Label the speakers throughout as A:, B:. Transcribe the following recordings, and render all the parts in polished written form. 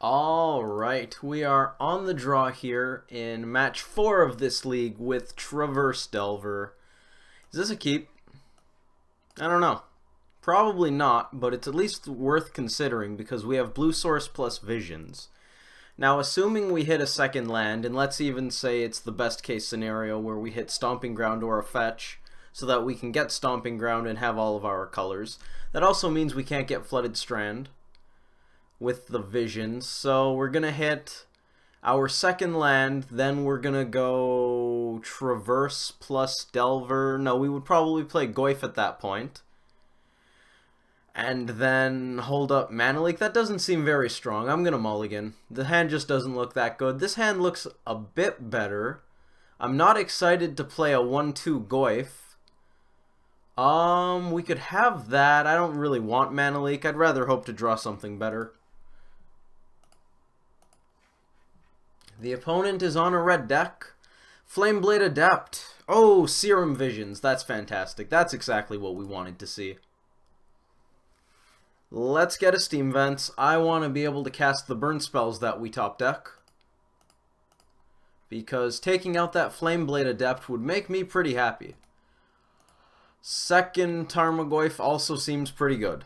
A: Alright, we are on the draw here in match 4 of this league with Traverse Delver. Is this a keep? I don't know. Probably not, but it's at least worth considering because we have Blue Source plus Visions. Now, assuming we hit a second land, and let's even say it's the best case scenario where we hit Stomping Ground or a fetch, so that we can get Stomping Ground and have all of our colors. That also means we can't get Flooded Strand with the Visions, so we're gonna hit our second land, then we're gonna go Traverse plus Delver. No, we would probably play Goyf at that point. And then hold up Mana Leak. That doesn't seem very strong. I'm gonna mulligan. The hand just doesn't look that good. This hand looks a bit better. I'm not excited to play a 1-2 Goyf. We could have that. I don't really want Mana Leak. I'd rather hope to draw something better. The opponent is on a red deck. Flameblade Adept. Oh, Serum Visions. That's fantastic. That's exactly what we wanted to see. Let's get a Steam Vents. I want to be able to cast the burn spells that we top deck, because taking out that Flameblade Adept would make me pretty happy. Second Tarmogoyf also seems pretty good.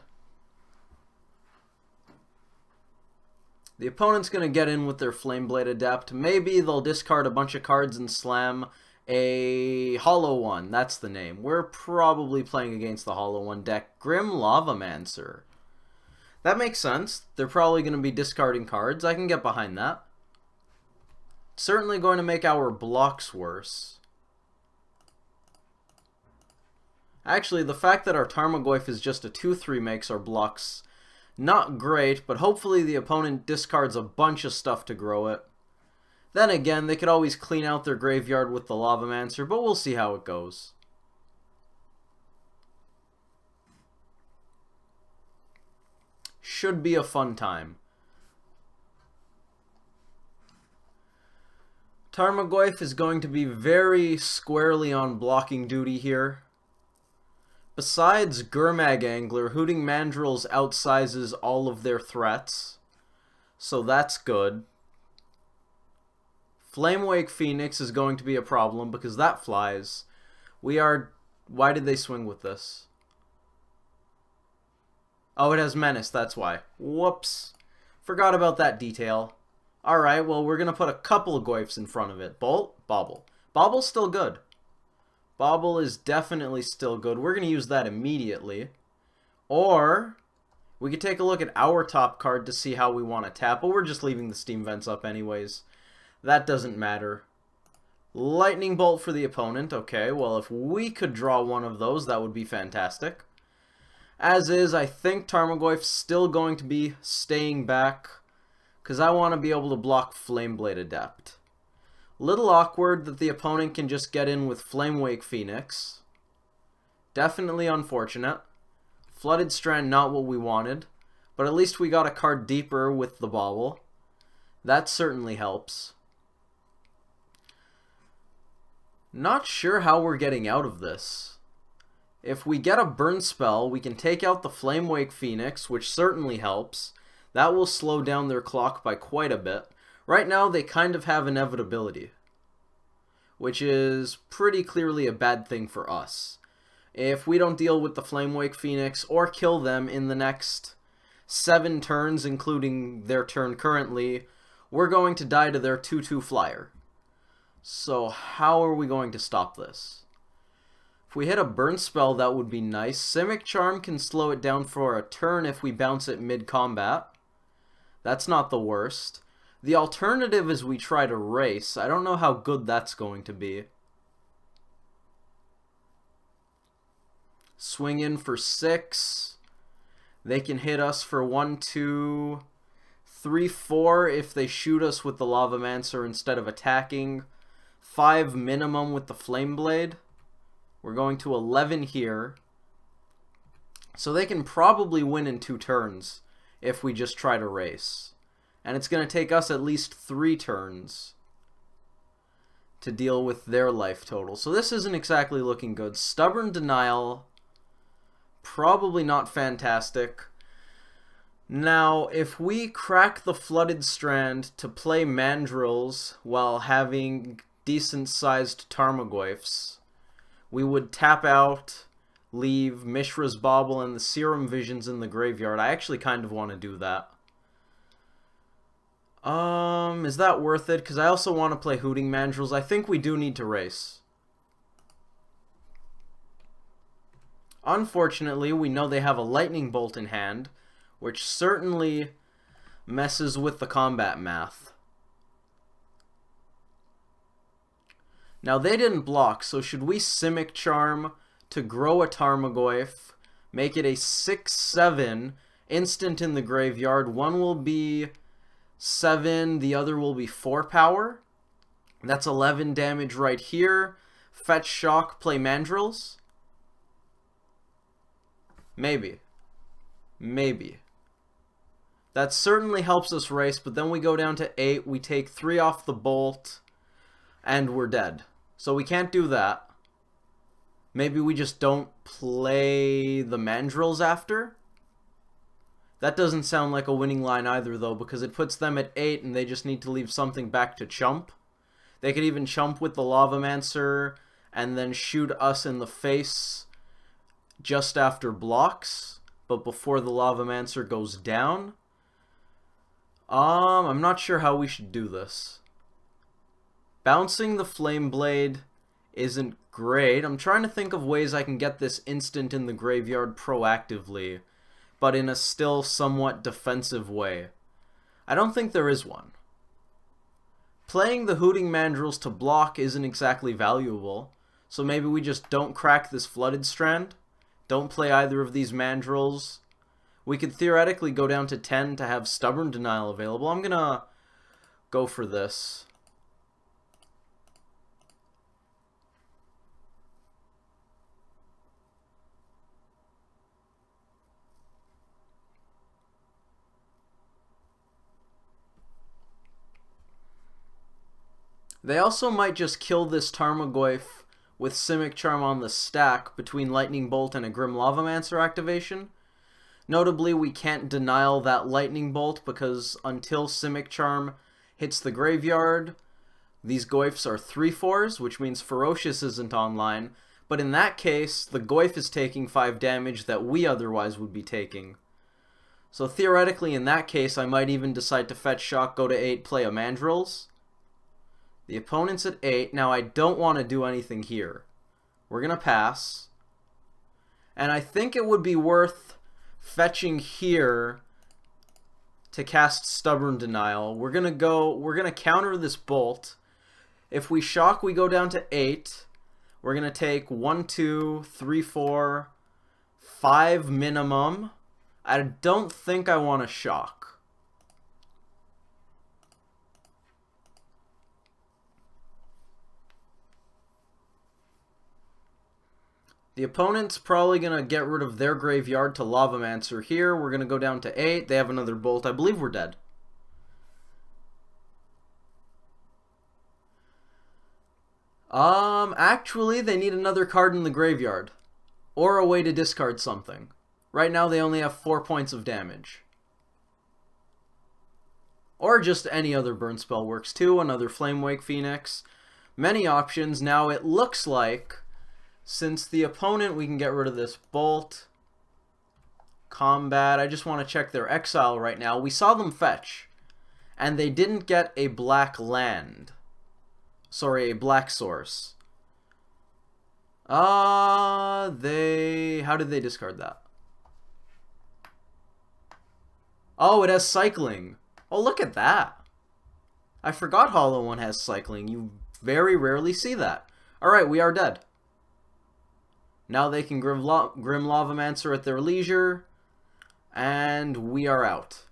A: The opponent's going to get in with their Flameblade Adept. Maybe they'll discard a bunch of cards and slam a Hollow One. That's the name. We're probably playing against the Hollow One deck. Grim Lavamancer. That makes sense. They're probably going to be discarding cards. I can get behind that. Certainly going to make our blocks worse. Actually, the fact that our Tarmogoyf is just a 2-3 makes our blocks not great, but hopefully the opponent discards a bunch of stuff to grow it. Then again, they could always clean out their graveyard with the Lavamancer, but we'll see how it goes. Should be a fun time. Tarmogoyf is going to be very squarely on blocking duty here. Besides Gurmag Angler, Hooting Mandrills outsizes all of their threats, so that's good. Flamewake Phoenix is going to be a problem because that flies. Why did they swing with this? Oh, it has Menace, that's why. Whoops. Forgot about that detail. Alright, well, we're going to put a couple of Goyfs in front of it. Bolt, Bobble. Bobble's still good. Bobble is definitely still good. We're going to use that immediately. Or we could take a look at our top card to see how we want to tap, but we're just leaving the Steam Vents up anyways. That doesn't matter. Lightning Bolt for the opponent. Okay, well, if we could draw one of those, that would be fantastic. As is, I think Tarmogoyf's still going to be staying back, because I want to be able to block Flameblade Adept. Little awkward that the opponent can just get in with Flamewake Phoenix. Definitely unfortunate. Flooded Strand, not what we wanted, but at least we got a card deeper with the Bobble. That certainly helps. Not sure how we're getting out of this. If we get a burn spell, we can take out the Flamewake Phoenix, which certainly helps. That will slow down their clock by quite a bit. Right now, they kind of have inevitability, which is pretty clearly a bad thing for us. If we don't deal with the Flamewake Phoenix or kill them in the next 7 turns, including their turn currently, we're going to die to their 2-2 flyer. So how are we going to stop this? If we hit a burn spell, that would be nice. Simic Charm can slow it down for a turn if we bounce it mid-combat. That's not the worst. The alternative is we try to race. I don't know how good that's going to be. Swing in for 6. They can hit us for 1, 2, 3, 4 if they shoot us with the Lavamancer instead of attacking. 5 minimum with the Flameblade. We're going to 11 here. So they can probably win in 2 turns if we just try to race. And it's going to take us at least 3 turns to deal with their life total. So this isn't exactly looking good. Stubborn Denial, probably not fantastic. Now, if we crack the Flooded Strand to play Mandrills while having decent-sized Tarmogoyfs, we would tap out, leave Mishra's Bauble and the Serum Visions in the graveyard. I actually kind of want to do that. Is that worth it? Because I also want to play Hooting Mandrills. I think we do need to race. Unfortunately, we know they have a Lightning Bolt in hand, which certainly messes with the combat math. Now, they didn't block, so should we Simic Charm to grow a Tarmogoyf, make it a 6/7 instant in the graveyard? One will be 7, the other will be 4 power. That's 11 damage right here. Fetch Shock, play Mandrills? Maybe. Maybe. That certainly helps us race, but then we go down to 8, we take 3 off the bolt, and we're dead. So we can't do that. Maybe we just don't play the Mandrills after? That doesn't sound like a winning line either, though, because it puts them at 8, and they just need to leave something back to chump. They could even chump with the Lavamancer, and then shoot us in the face just after blocks, but before the Lavamancer goes down. I'm not sure how we should do this. Bouncing the Flame Blade isn't great. I'm trying to think of ways I can get this instant in the graveyard proactively, but in a still somewhat defensive way. I don't think there is one. Playing the Hooting Mandrills to block isn't exactly valuable, so maybe we just don't crack this Flooded Strand. Don't play either of these Mandrills. We could theoretically go down to 10 to have Stubborn Denial available. I'm gonna go for this. They also might just kill this Tarmogoyf with Simic Charm on the stack between Lightning Bolt and a Grim Lavamancer activation. Notably, we can't denial that Lightning Bolt because until Simic Charm hits the graveyard, these Goyfs are 3/4s, which means Ferocious isn't online, but in that case, the Goyf is taking 5 damage that we otherwise would be taking. So theoretically, in that case, I might even decide to Fetch Shock, go to 8, play a Mandrills. The opponent's at 8. Now, I don't want to do anything here. We're going to pass. And I think it would be worth fetching here to cast Stubborn Denial. We're going to counter this Bolt. If we Shock, we go down to 8. We're going to take 1, 2, 3, 4, 5 minimum. I don't think I want to Shock. The opponent's probably going to get rid of their graveyard to Lavamancer here. We're going to go down to 8. They have another Bolt. I believe we're dead. Actually, they need another card in the graveyard. Or a way to discard something. Right now, they only have 4 points of damage. Or just any other burn spell works too. Another Flamewake Phoenix. Many options. Now, it looks like since the opponent, we can get rid of this Bolt. Combat. I just want to check their exile right now. We saw them fetch. And they didn't get a black land. Sorry, a black source. How did they discard that? Oh, it has cycling. Oh, look at that. I forgot Hollow One has cycling. You very rarely see that. Alright, we are dead. Now they can Grim Lavamancer at their leisure, and we are out.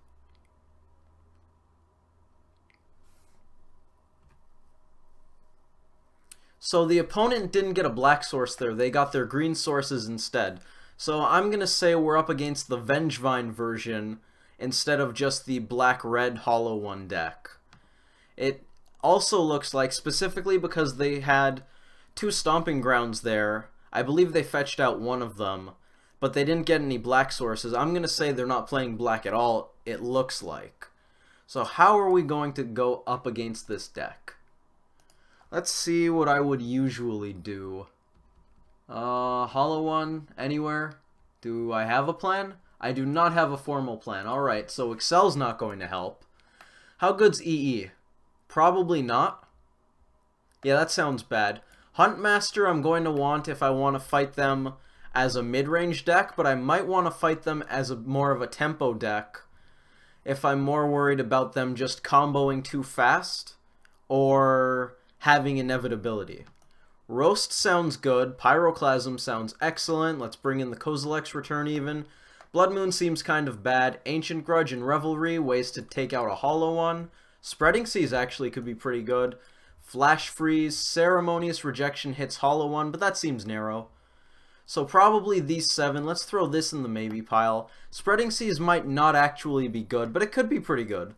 A: So the opponent didn't get a black source there, they got their green sources instead. So I'm going to say we're up against the Vengevine version instead of just the black-red Hollow One deck. It also looks like, specifically because they had 2 Stomping Grounds there, I believe they fetched out one of them, but they didn't get any black sources. I'm going to say they're not playing black at all, it looks like. So how are we going to go up against this deck? Let's see what I would usually do. Hollow one, anywhere? Do I have a plan? I do not have a formal plan. Alright, so Excel's not going to help. How good's EE? Probably not. Yeah, that sounds bad. Huntmaster I'm going to want if I want to fight them as a mid-range deck, but I might want to fight them as more of a tempo deck if I'm more worried about them just comboing too fast or having inevitability. Roast sounds good. Pyroclasm sounds excellent. Let's bring in the Kozilek's Return even. Blood Moon seems kind of bad. Ancient Grudge and Revelry, ways to take out a hollow one. Spreading Seas actually could be pretty good. Flash Freeze, Ceremonious Rejection hits hollow one, but that seems narrow. So probably these 7. Let's throw this in the maybe pile. Spreading Seas might not actually be good, but it could be pretty good.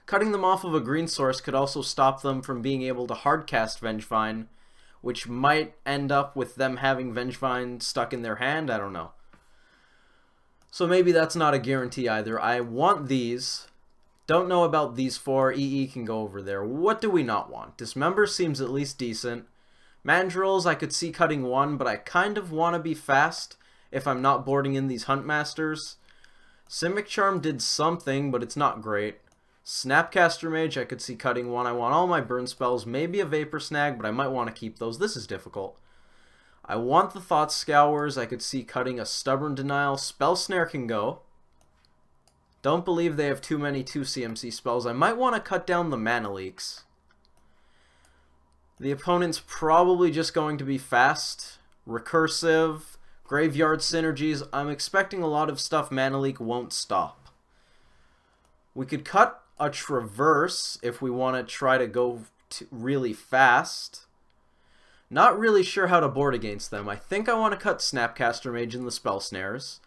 A: Cutting them off of a green source could also stop them from being able to hardcast Vengevine, which might end up with them having Vengevine stuck in their hand. I don't know. So maybe that's not a guarantee either. I want these. Don't know about these 4. EE can go over there. What do we not want? Dismember seems at least decent. Mandrills, I could see cutting 1, but I kind of want to be fast if I'm not boarding in these Huntmasters. Simic Charm did something, but it's not great. Snapcaster Mage, I could see cutting 1. I want all my burn spells, maybe a Vapor Snag, but I might want to keep those. This is difficult. I want the Thought Scours, I could see cutting a Stubborn Denial. Spell Snare can go. Don't believe they have too many 2 CMC spells. I might want to cut down the Mana Leaks. The opponent's probably just going to be fast, recursive, graveyard synergies. I'm expecting a lot of stuff Mana Leak won't stop. We could cut a Traverse if we want to try to go really fast. Not really sure how to board against them. I think I want to cut Snapcaster Mage in the Spell Snares.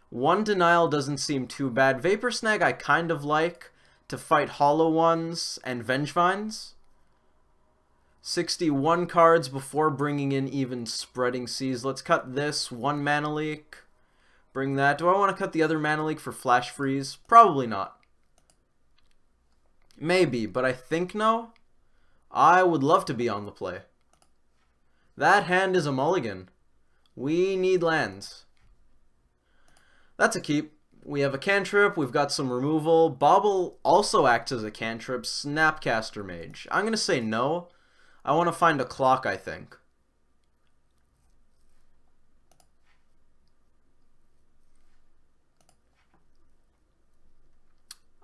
A: 1 Denial doesn't seem too bad. Vapor Snag I kind of like to fight Hollow Ones and Vengevines. 61 cards before bringing in even Spreading Seas. Let's cut this. 1 Mana Leak. Bring that. Do I want to cut the other Mana Leak for Flash Freeze? Probably not. Maybe, but I think no. I would love to be on the play. That hand is a mulligan. We need lands. That's a keep. We have a cantrip. We've got some removal. Bauble also acts as a cantrip. Snapcaster Mage. I'm going to say no. I want to find a clock, I think.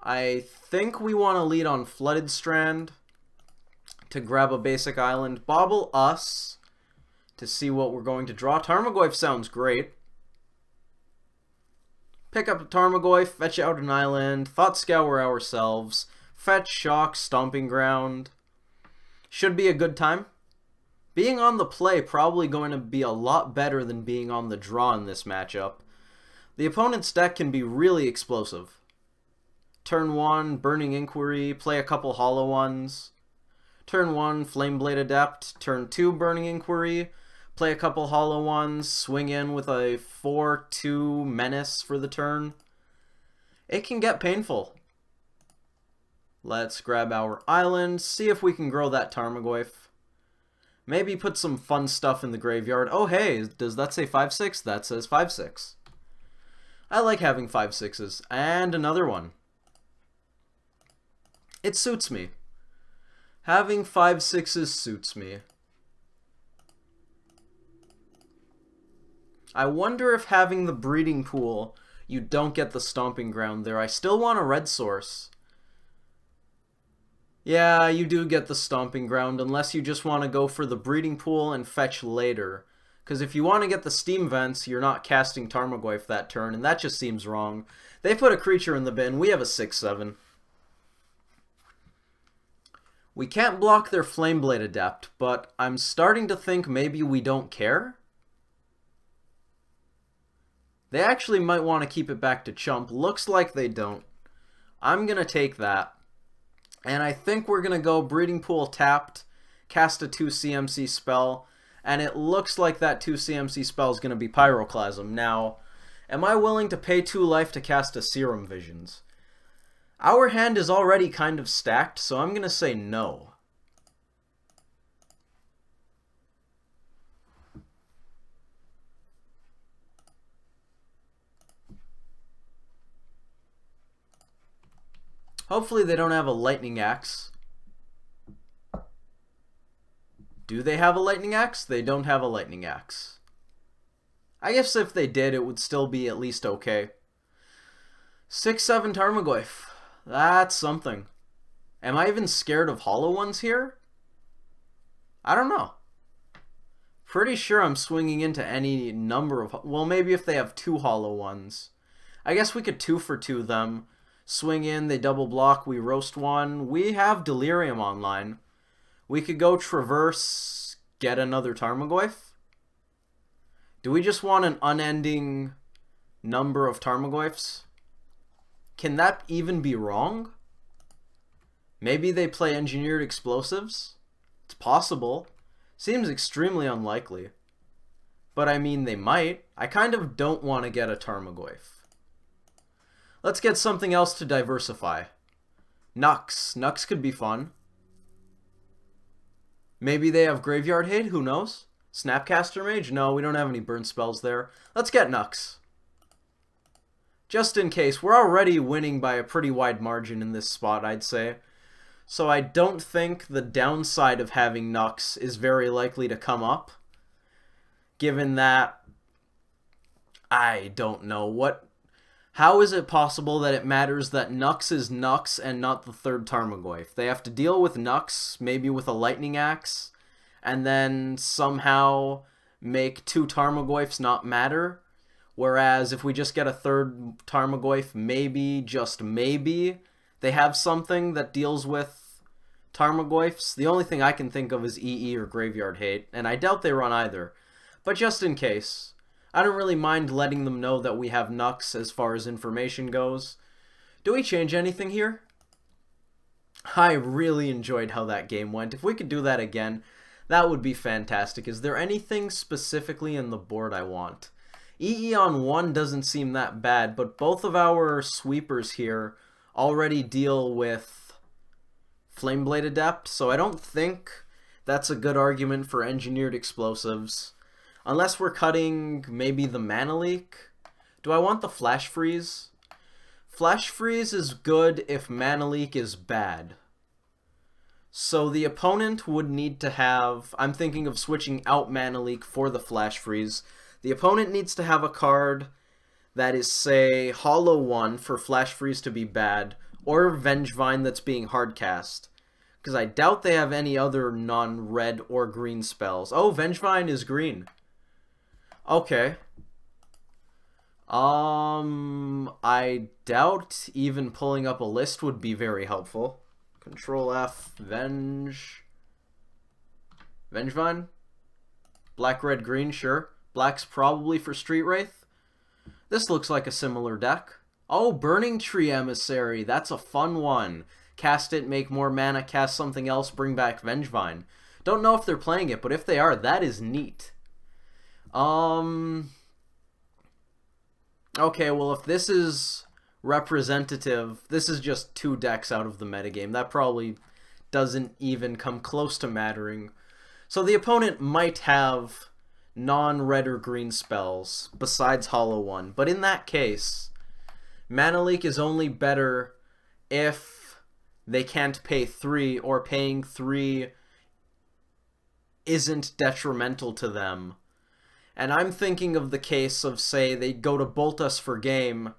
A: I think we want to lead on Flooded Strand to grab a basic island. Bauble us to see what we're going to draw. Tarmogoyf sounds great. Pick up a Tarmogoyf, fetch out an island, Thought Scour ourselves, fetch Shock, Stomping Ground. Should be a good time. Being on the play probably going to be a lot better than being on the draw in this matchup. The opponent's deck can be really explosive. Turn 1, Burning Inquiry, play a couple Hollow Ones. Turn 1, Flameblade Adept. Turn 2, Burning Inquiry, play a couple Hollow Ones, swing in with a 4/2 Menace for the turn. It can get painful. Let's grab our island, see if we can grow that Tarmogoyf. Maybe put some fun stuff in the graveyard. Oh hey, does that say 5/6? That says 5/6. I like having 5/6s. And another one. It suits me. Having 5/6s suits me. I wonder if having the breeding pool, you don't get the Stomping Ground there. I still want a red source. Yeah, you do get the Stomping Ground unless you just want to go for the breeding pool and fetch later. Because if you want to get the Steam Vents, you're not casting Tarmogoyf that turn, and that just seems wrong. They put a creature in the bin. We have a 6/7. We can't block their Flameblade Adept, but I'm starting to think maybe we don't care. They actually might want to keep it back to Chump. Looks like they don't. I'm going to take that. And I think we're going to go Breeding Pool tapped, cast a 2 CMC spell, And it looks like that 2 CMC spell is going to be Pyroclasm. Now, am I willing to pay 2 life to cast a Serum Visions? Our hand is already kind of stacked, so I'm going to say no. Hopefully they don't have a Lightning Axe. Do they have a Lightning Axe? They don't have a Lightning Axe. I guess if they did, it would still be at least okay. 6/7 Tarmogoyf. That's something. Am I even scared of hollow ones here? I don't know. Pretty sure I'm swinging into any number of... Well, maybe if they have 2 hollow ones. I guess we could 2 for 2 them. Swing in, they double block, we roast one. We have Delirium online. We could go Traverse, get another Tarmogoyf. Do we just want an unending number of Tarmogoyfs? Can that even be wrong? Maybe they play Engineered Explosives? It's possible. Seems extremely unlikely. But I mean, they might. I kind of don't want to get a Tarmogoyf. Let's get something else to diversify. Nux. Nux could be fun. Maybe they have Graveyard Hate, who knows? Snapcaster Mage? No, we don't have any burn spells there. Let's get Nux. Just in case. We're already winning by a pretty wide margin in this spot, I'd say. So I don't think the downside of having Nux is very likely to come up. Given that... I don't know what... How is it possible that it matters that Nux is Nux and not the 3rd Tarmogoyf? They have to deal with Nux, maybe with a Lightning Axe, and then somehow make 2 Tarmogoyfs not matter. Whereas if we just get a 3rd Tarmogoyf, maybe, just maybe, they have something that deals with Tarmogoyfs. The only thing I can think of is EE or Graveyard Hate, and I doubt they run either. But just in case... I don't really mind letting them know that we have Nux as far as information goes. Do we change anything here? I really enjoyed how that game went. If we could do that again, that would be fantastic. Is there anything specifically in the board I want? EE on 1 doesn't seem that bad, but both of our sweepers here already deal with Flameblade Adept, so I don't think that's a good argument for Engineered Explosives. Unless we're cutting maybe the Mana Leak. Do I want the Flash Freeze? Flash Freeze is good if Mana Leak is bad. So the opponent would need to have... I'm thinking of switching out Mana Leak for the Flash Freeze. The opponent needs to have a card that is, say, Hollowvine for Flash Freeze to be bad, or Vengevine that's being hardcast. Because I doubt they have any other non-red or green spells. Oh, Vengevine is green. Okay. I doubt even pulling up a list would be very helpful. Control F, Vengevine? Black, red, green, sure. Black's probably for Street Wraith. This looks like a similar deck. Oh, Burning Tree Emissary. That's a fun one. Cast it, make more mana, cast something else, bring back Vengevine. Don't know if they're playing it, but if they are, that is neat. Okay, well, if this is representative, this is just 2 decks out of the metagame. That probably doesn't even come close to mattering. So the opponent might have non-red or green spells besides Hollowvine, but in that case, Mana Leak is only better if they can't pay 3, or paying 3 isn't detrimental to them. And I'm thinking of the case of, say, they go to Bolt us for game,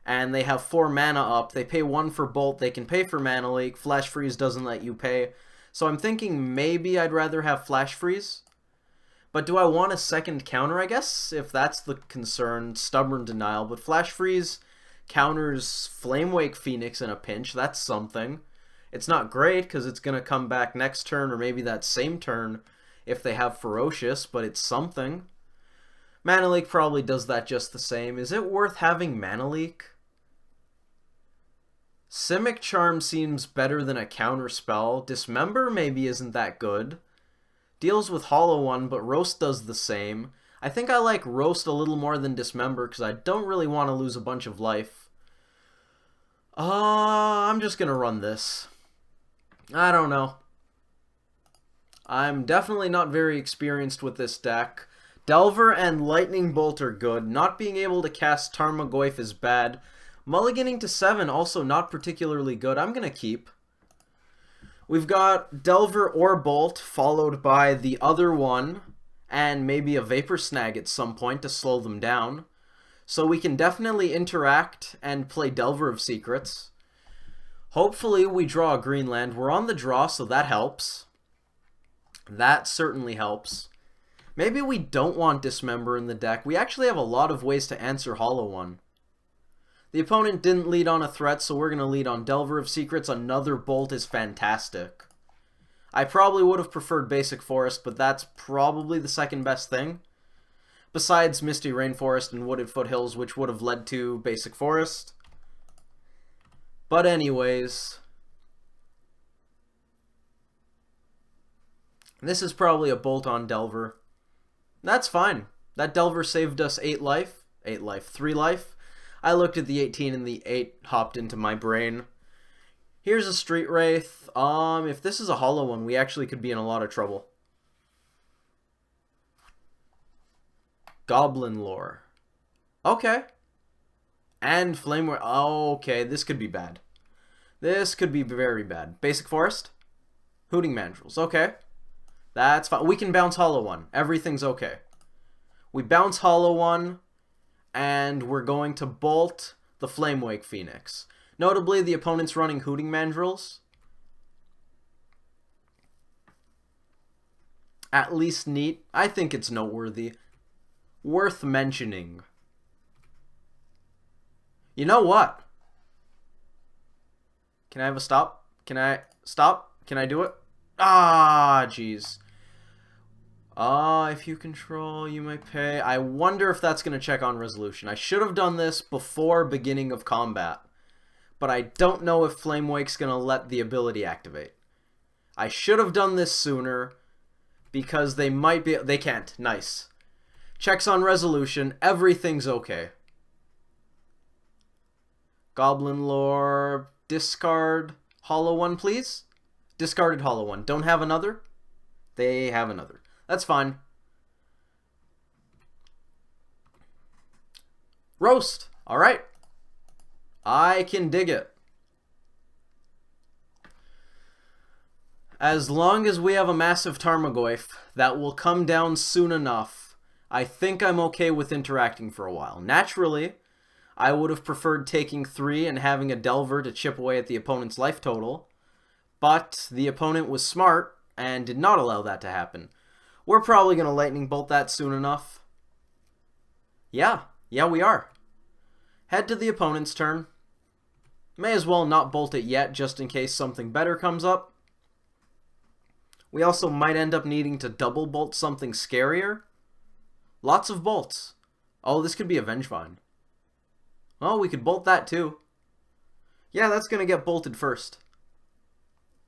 A: and they have 4 mana up, they pay 1 for Bolt, they can pay for Mana Leak, Flash Freeze doesn't let you pay. So I'm thinking maybe I'd rather have Flash Freeze. But do I want a second counter, I guess? If that's the concern, Stubborn Denial. But Flash Freeze counters Flamewake Phoenix in a pinch, that's something. It's not great, because it's going to come back next turn, or maybe that same turn, if they have Ferocious, but it's something. Mana Leak probably does that just the same. Is it worth having Mana Leak? Simic Charm seems better than a counter spell. Dismember maybe isn't that good. Deals with Hollow One, but Roast does the same. I think I like Roast a little more than Dismember because I don't really want to lose a bunch of life. I'm just going to run this. I don't know. I'm definitely not very experienced with this deck. Delver and Lightning Bolt are good. Not being able to cast Tarmogoyf is bad. Mulliganing to 7 also not particularly good. I'm going to keep. We've got Delver or Bolt, followed by the other one, and maybe a Vapor Snag at some point to slow them down. So we can definitely interact and play Delver of Secrets. Hopefully we draw a green land. We're on the draw, so that helps. That certainly helps. Maybe we don't want Dismember in the deck. We actually have a lot of ways to answer Hollow One. The opponent didn't lead on a threat, so we're going to lead on Delver of Secrets. Another Bolt is fantastic. I probably would have preferred Basic Forest, but that's probably the second best thing. Besides Misty Rainforest and Wooded Foothills, which would have led to Basic Forest. But anyways, this is probably a Bolt on Delver. That's fine. That Delver saved us 8 life. 3 life. I looked at the 18 and the 8 hopped into my brain. Here's a Street Wraith. If this is a Hollow One, we actually could be in a lot of trouble. Goblin Lore. Okay. And Flame... okay, this could be bad. This could be very bad. Basic Forest? Hooting Mandrills. Okay. That's fine. We can bounce Hollow One. Everything's okay. We bounce Hollow One, and we're going to Bolt the Flamewake Phoenix. Notably, the opponent's running Hooting Mandrills. At least neat. I think it's noteworthy. Worth mentioning. You know what? Can I have a stop? Can I stop? Can I do it? Ah, jeez. If you control, you may pay. I wonder if that's going to check on resolution. I should have done this before beginning of combat. But I don't know if Flamewake's going to let the ability activate. I should have done this sooner. Because they might be... They can't. Nice. Checks on resolution. Everything's okay. Goblin Lore. Discard Hollow One, please. Discarded Hollow One. Don't have another? They have another. That's fine. Roast. Alright. I can dig it. As long as we have a massive Tarmogoyf, that will come down soon enough. I think I'm okay with interacting for a while. Naturally, I would have preferred taking 3 and having a Delver to chip away at the opponent's life total. But the opponent was smart and did not allow that to happen. We're probably going to Lightning Bolt that soon enough. Yeah, we are. Head to the opponent's turn. May as well not bolt it yet, just in case something better comes up. We also might end up needing to double bolt something scarier. Lots of bolts. Oh, this could be a Vengevine. Oh, we could bolt that too. Yeah, that's going to get bolted first.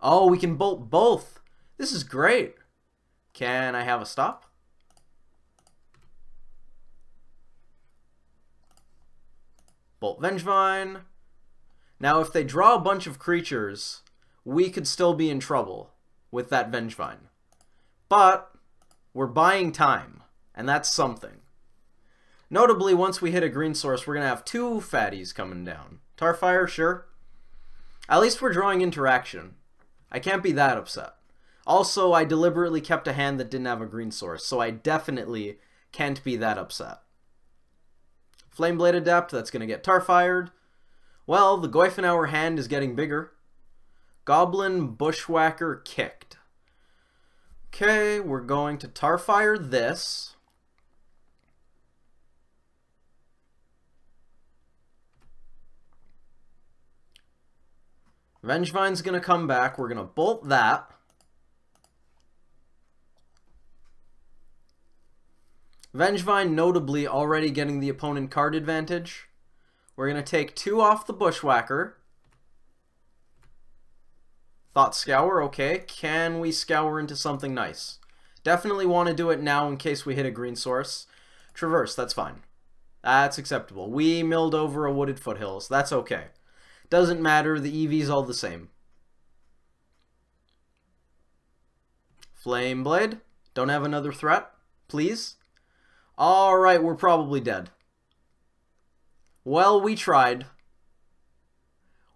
A: Oh, we can bolt both. This is great. Can I have a stop? Bolt Vengevine. Now, if they draw a bunch of creatures, we could still be in trouble with that Vengevine. But we're buying time, and that's something. Notably, once we hit a green source, we're going to have 2 fatties coming down. Tarfire, sure. At least we're drawing interaction. I can't be that upset. Also, I deliberately kept a hand that didn't have a green source, so I definitely can't be that upset. Flameblade Adept, that's going to get Tarfired. Well, the Goyf in our hand is getting bigger. Goblin Bushwhacker kicked. Okay, we're going to Tarfire this. Vengevine's going to come back. We're going to bolt that. Vengevine notably already getting the opponent card advantage. We're going to take 2 off the Bushwhacker. Thought Scour, okay. Can we scour into something nice? Definitely want to do it now in case we hit a green source. Traverse, that's fine. That's acceptable. We milled over a wooded foothills. That's okay. Doesn't matter. The EV's all the same. Flame Blade. Don't have another threat, please. Alright, we're probably dead. Well, we tried.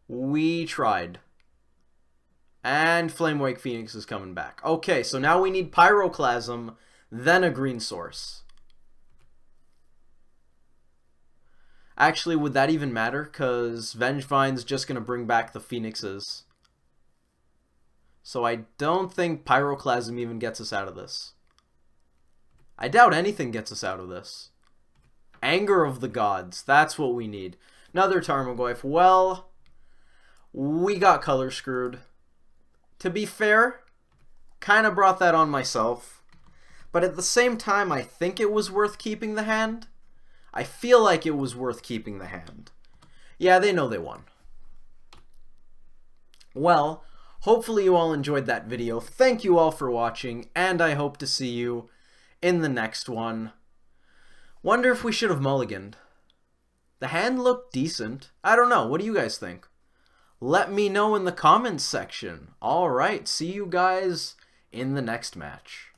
A: We tried. And Flamewake Phoenix is coming back. Okay, so now we need Pyroclasm, then a green source. Actually, would that even matter? Because Vengevine's just going to bring back the Phoenixes. So I don't think Pyroclasm even gets us out of this. I doubt anything gets us out of this. Anger of the Gods. That's what we need. Another Tarmogoyf. Well, we got color screwed. To be fair, kind of brought that on myself. But at the same time, I think it was worth keeping the hand. I feel like it was worth keeping the hand. Yeah, they know they won. Well, hopefully you all enjoyed that video. Thank you all for watching, and I hope to see you in the next one. Wonder if we should have mulliganed. The hand looked decent. I don't know. What do you guys think? Let me know in the comments section. Alright, see you guys in the next match.